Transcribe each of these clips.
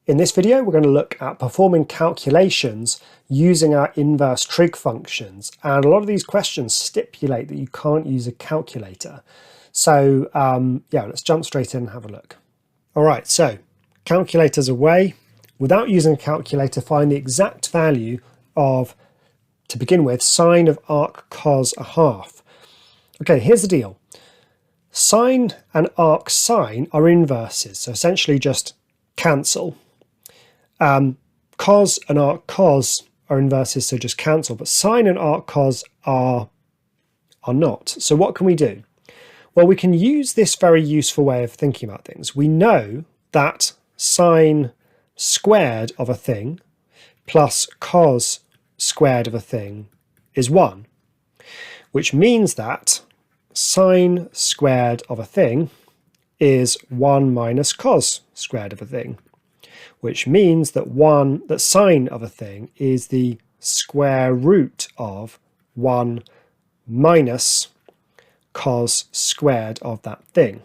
In this video, we're going to look at performing calculations using our inverse trig functions. And a lot of these questions stipulate that you can't use a calculator. So yeah, let's jump straight in and have a look. All right, so calculators away. Without using a calculator, find the exact value of, to begin with, sine of arc cos a half. Okay, here's the deal. Sine and arc sine are inverses, so essentially just cancel. Cos and arc cos are inverses, so just cancel, but sine and arc cos are not. So what can we do? Well, we can use this very useful way of thinking about things. We know that sine squared of a thing plus cos squared of a thing is 1, which means that sine squared of a thing is 1 minus cos squared of a thing, which means that sine of a thing is the square root of 1 minus cos squared of that thing.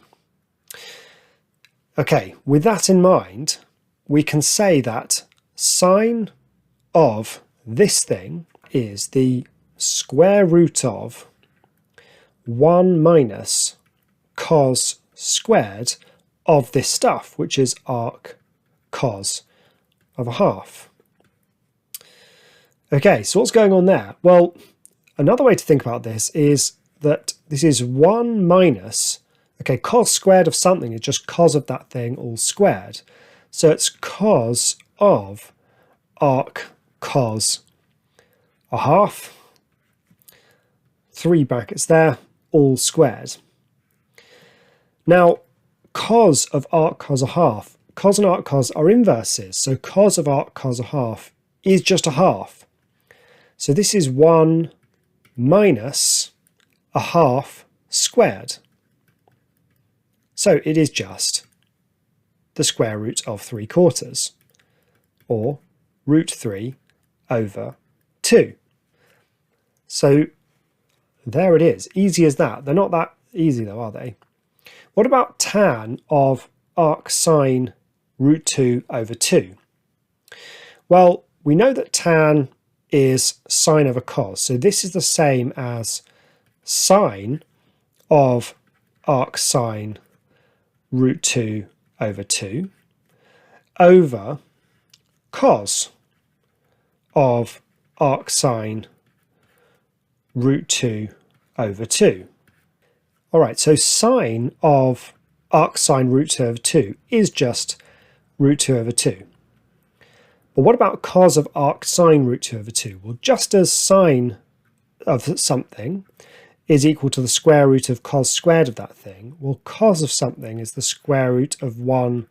Okay, with that in mind, we can say that sine of this thing is the square root of 1 minus cos squared of this stuff, which is arc cos of a half. Okay, so what's going on there? Well, another way to think about this is that this is 1 minus, okay, cos squared of something is just cos of that thing all squared. So it's cos of arc cos a half, 3 brackets there, all squared. Now, cos of arc cos a half, cos and arc cos are inverses, so cos of arc cos a half is just a half. So this is 1 minus a half squared. So it is just the square root of 3/4, or root 3 over 2. So there it is, easy as that. They're not that easy though, are they? What about tan of arc sine root 2 over 2? Well, we know that tan is sine over cos, so this is the same as sine of arc sine root 2 over 2 over cos of arc sine root 2 over 2. All right, so sine of arc sine root 2 over 2 is just root 2 over 2. But what about cos of arc sine root 2 over 2? Well, just as sine of something is equal to the square root of cos squared of that thing, well, cos of something is the square root of 1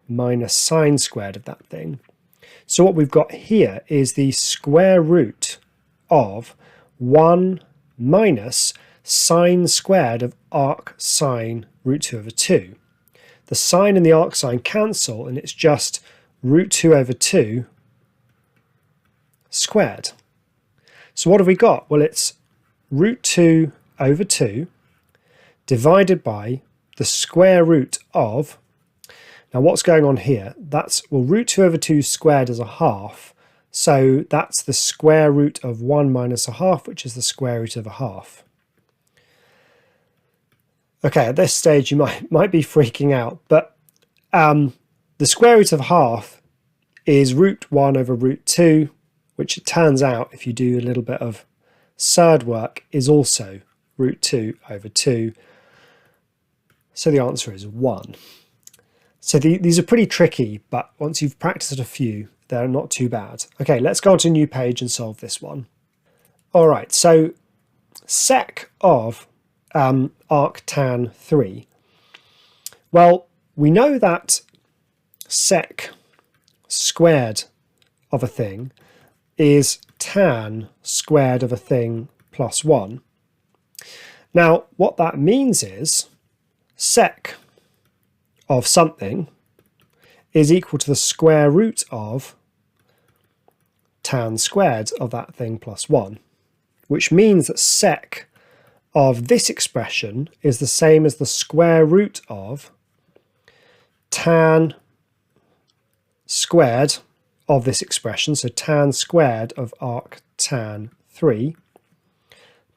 minus sine squared of that thing. So what we've got here is the square root of 1 minus sine squared of arc sine root 2 over 2. The sine and the arc sine cancel, and it's just root 2 over 2 squared. So what have we got? Well, it's root 2 over 2 divided by the square root of, now what's going on here? That's, well, root 2 over 2 squared is a half, so that's the square root of 1 minus a half, which is the square root of a half. Okay, at this stage you might be freaking out, but the square root of half is root 1 over root 2, which it turns out, if you do a little bit of surd work, is also root 2 over 2. So the answer is 1. So these are pretty tricky, but once you've practiced a few, they're not too bad. Okay, let's go on to a new page and solve this one. All right, so sec of arc tan 3. Well, we know that sec squared of a thing is tan squared of a thing plus 1. Now, what that means is sec of something is equal to the square root of tan squared of that thing plus 1, which means that sec of this expression is the same as the square root of tan squared of this expression, so tan squared of arctan 3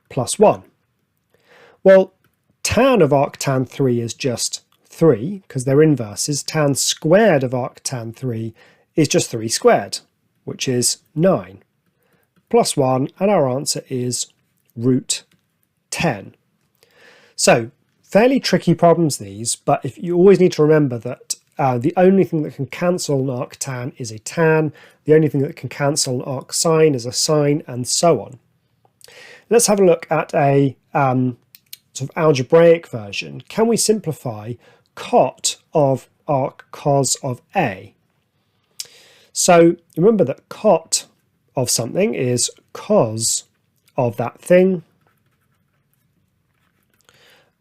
plus 1. Well, tan of arctan 3 is just 3 because they're inverses. Tan squared of arctan 3 is just 3 squared, which is 9, plus 1, and our answer is root 10. So fairly tricky problems these, but if you always need to remember that the only thing that can cancel an arctan is a tan, the only thing that can cancel an arcsine is a sine, and so on. Let's have a look at a sort of algebraic version. Can we simplify cot of arc cos of A? So remember that cot of something is cos of that thing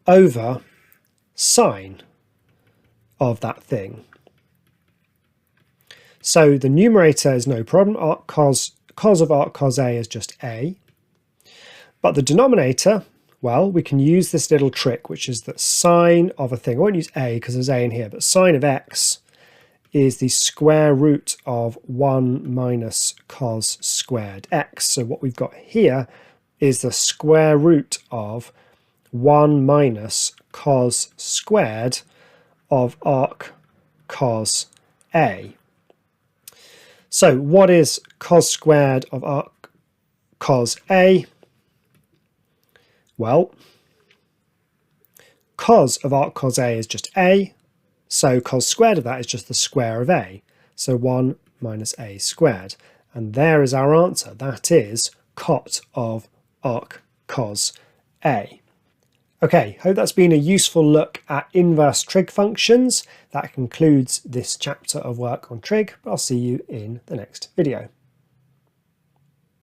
over sine of that thing. So the numerator is no problem. Cos of arc cos A is just A. But the denominator, well, we can use this little trick, which is that sine of a thing, I won't use A because there's A in here, but sine of x is the square root of 1 minus cos squared x. So what we've got here is the square root of 1 minus cos squared of arc cos A. So what is cos squared of arc cos A? Well, cos of arc cos A is just A, so cos squared of that is just the square of A, so 1 minus A squared. And there is our answer. That is cot of arc cos A. Okay, hope that's been a useful look at inverse trig functions. That concludes this chapter of work on trig, but I'll see you in the next video.